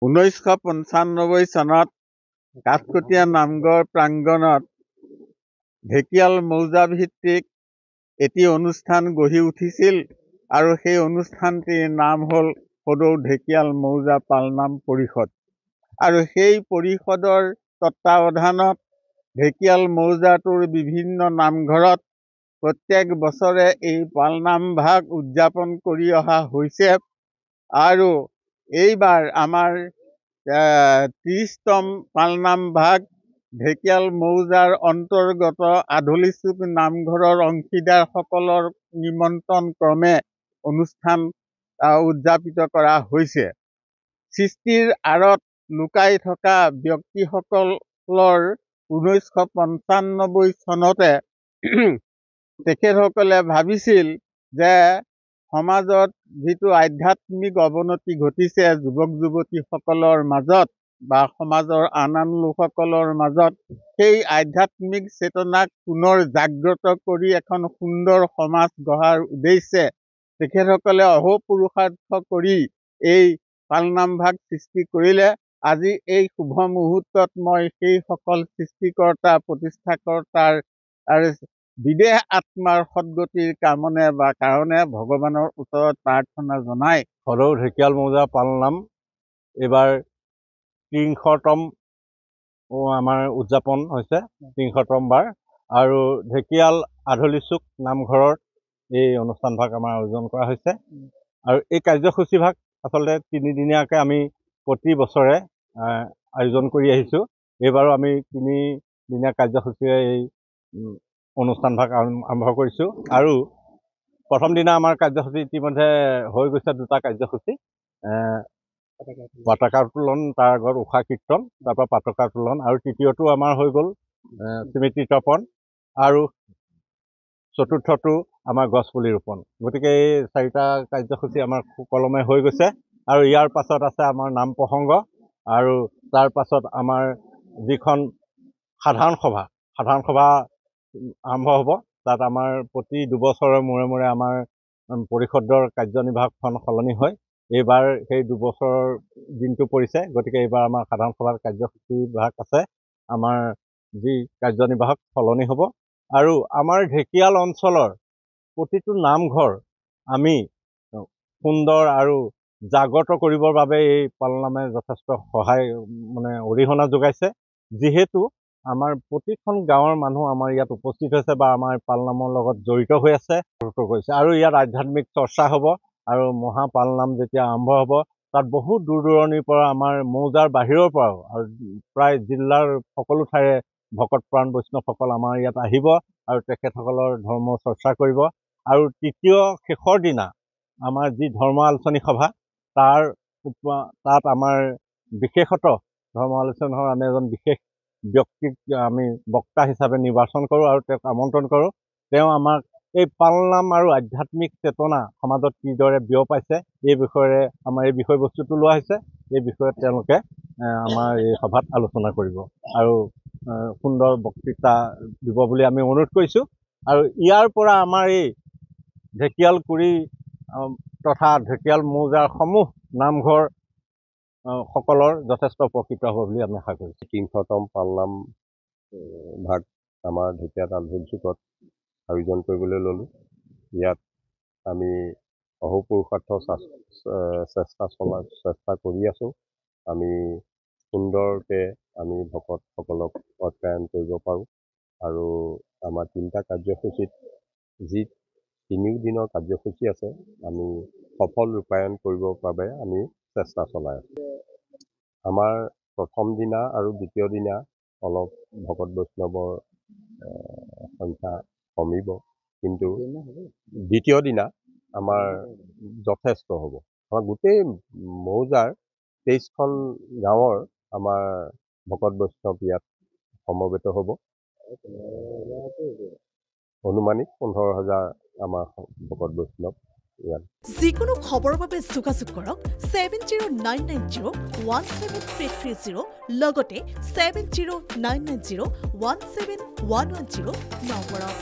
1995 চনত কাঠকটীয়া নামঘৰ প্ৰাংগণত ঢেকিয়াল মৌজা ভিত্তিক এটি অনুষ্ঠান গঢ়ি উঠিছিল আৰু সেই অনুষ্ঠানটিৰ নাম হ'ল সদৌ ঢেকিয়াল মৌজা পালনাম পৰিষদ। আৰু সেই পৰিষদৰ তত্ত্বাৱধানত ঢেকিয়াল মৌজাটোৰ বিভিন্ন নামঘৰত প্ৰত্যেক বছৰে এই পালনাম ভাগ উদযাপন কৰি অহা হৈছে। আৰু এইবাৰ আমাৰ 30তম পালনাম ভাগ ঢেকিয়াল মৌজাৰ অন্তৰ্গত আধলিচুক নামঘৰৰ অংশীদাৰসকলৰ নিমন্ত্ৰণ ক্ৰমে অনুষ্ঠান উদযাপিত কৰা হৈছে। সৃষ্টিৰ আঁৰত লুকাই থকা ব্যক্তিসকলৰ 1995 চনতে তেখেতসকলে ভাবিছিল যে সমাজত যিটো আধ্যাত্মিক অৱনতি ঘটিছে যুৱক যুৱতীসকলৰ মাজত বা সমাজৰ আন লোকসকলৰ মাজত, সেই আধ্যাত্মিক চেতনাক পুনৰ জাগ্ৰত কৰি এখন সুন্দৰ সমাজ গঢ়াৰ উদ্দেশ্যে তেখেতসকলে অহোপুৰুষাৰ্থ কৰি এই পালনাম ভাগ সৃষ্টি কৰিলে। আজি এই শুভ মুহূৰ্তত মই সেই সকল সৃষ্টিকৰ্তা প্ৰতিষ্ঠাকৰ্তাৰ বিদেহ আত্মাৰ সদ্গতিৰ কাৰণে ভগৱানৰ ওচৰত প্ৰাৰ্থনা জনাই সদৌ ঢেকিয়াল মৌজা পালনাম এইবাৰ 300তম আমাৰ উদযাপন হৈছে, 300তম বাৰ। আৰু ঢেকিয়াল আধলিচুক নামঘৰত এই অনুষ্ঠান ভাগ আমাৰ আয়োজন কৰা হৈছে। আৰু এই কাৰ্যসূচী ভাগ আচলতে 3দিনীয়াকৈ আমি প্ৰতি বছৰে আয়োজন কৰি আহিছোঁ। এইবাৰো আমি 3দিনীয়া কাৰ্যসূচীৰে এই অনুষ্ঠান ভাগ আৰম্ভ কৰিছোঁ। আৰু প্ৰথম দিনা আমাৰ কাৰ্যসূচী ইতিমধ্যে হৈ গৈছে 2টা কাৰ্যসূচী, পতাকা উত্তোলন, তাৰ আগত উষা কীৰ্তন, তাৰপৰা পতাকা উত্তোলন, আৰু তৃতীয়টো আমাৰ হৈ গ'ল স্মৃতি তৰ্পণ, আৰু চতুৰ্থটো আমাৰ গছপুলি ৰোপণ। গতিকে এই 4টা কাৰ্যসূচী আমাৰ সুকলমে হৈ গৈছে। আৰু ইয়াৰ পাছত আছে আমাৰ নাম প্ৰসংগ, আৰু তাৰ পাছত আমাৰ যিখন সাধাৰণ সভা আৰম্ভ হ'ব। তাত আমাৰ প্ৰতি 2 বছৰৰ মূৰে আমাৰ পৰিষদৰ কাৰ্যনিৰ্বাহকখন সলনি হয়। এইবাৰ সেই 2 বছৰৰ দিনটো পৰিছে, গতিকে এইবাৰ আমাৰ সাধাৰণ সভাৰ কাৰ্যসূচী ভাগ আছে। আমাৰ যি কাৰ্যনিৰ্বাহক সলনি হ'ব। আৰু আমাৰ ঢেকিয়াল অঞ্চলৰ প্ৰতিটো নামঘৰ আমি সুন্দৰ আৰু জাগ্ৰত কৰিবৰ বাবে এই পালনামে যথেষ্ট অৰিহণা যোগাইছে। যিহেতু আমাৰ প্ৰতিখন গাঁৱৰ মানুহ আমাৰ ইয়াত উপস্থিত হৈছে বা আমাৰ পালনামৰ লগত জড়িত হৈ আছে, আৰু ইয়াত আধ্যাত্মিক চৰ্চা হ'ব। আৰু মহাপালনাম যেতিয়া আৰম্ভ হ'ব, তাত বহুত দূৰ দূৰণিৰ পৰা আমাৰ মৌজাৰ বাহিৰৰ পৰাও আৰু প্ৰায় জিলাৰ সকলো ঠাইৰে ভকত প্ৰাণ বৈষ্ণৱসকল আমাৰ ইয়াত আহিব আৰু তেখেতসকলৰ ধৰ্ম চৰ্চা কৰিব। আৰু তৃতীয় শেষৰ দিনা আমাৰ যি ধৰ্ম আলোচনী সভা, তাত আমাৰ বিশেষত ধৰ্ম আলোচনী সভাৰ আমি এজন বিশেষ ব্যক্তিক আমি বক্তা হিচাপে নিৰ্বাচন কৰোঁ আৰু তেওঁক আমন্ত্ৰণ কৰোঁ। তেওঁ আমাক এই পালনাম আৰু আধ্যাত্মিক চেতনা সমাজত কিদৰে বিয়পাইছে এই বিষয়েৰে আমাৰ এই বিষয়বস্তুটো লোৱা হৈছে। এই বিষয়ত তেওঁলোকে আমাৰ এই সভাত আলোচনা কৰিব আৰু সুন্দৰ বক্তৃতা দিব বুলি আমি অনুৰোধ কৰিছোঁ। আৰু ইয়াৰ পৰা আমাৰ এই ঢেকিয়াল কুৰি তথা ঢেকিয়াল মৌজাৰ সমূহ নামঘৰ সকলৰ যথেষ্ট উপকৃত হ'ব বুলি আমি আশা কৰিছোঁ। 300তম পালনাম ভাগ আমাৰ ঢেকিয়াল আধলিচুকত আয়োজন কৰিবলৈ ল'লোঁ। ইয়াত আমি অহোপুৰুষাৰ্থ চেষ্টা কৰি আছোঁ। আমি সুন্দৰকৈ আমি ভকতসকলক অধ্যয়ন কৰিব পাৰোঁ। আৰু আমাৰ 3টা কাৰ্যসূচীত যি 3 দিনৰ কাৰ্যসূচী আছে, আমি সফল ৰূপায়ণ কৰিবৰ বাবে আমি চেষ্টা চলাই আছোঁ। আমাৰ প্ৰথম দিনা আৰু দ্বিতীয় দিনা অলপ ভকত বৈষ্ণৱৰ সংখ্যা কমিব, কিন্তু দ্বিতীয় দিনা আমাৰ যথেষ্ট হ'ব। আমাৰ গোটেই মৌজাৰ 23খন গাঁৱৰ আমাৰ ভকত বৈষ্ণৱ ইয়াত সমবেত হ'ব। অনুমানিক 15,000 আমাৰ ভকত বৈষ্ণৱ ইয়াত। যিকোনো খবৰৰ বাবে যোগাযোগ কৰক 7099017330 লগতে 7099017110 নম্বৰত।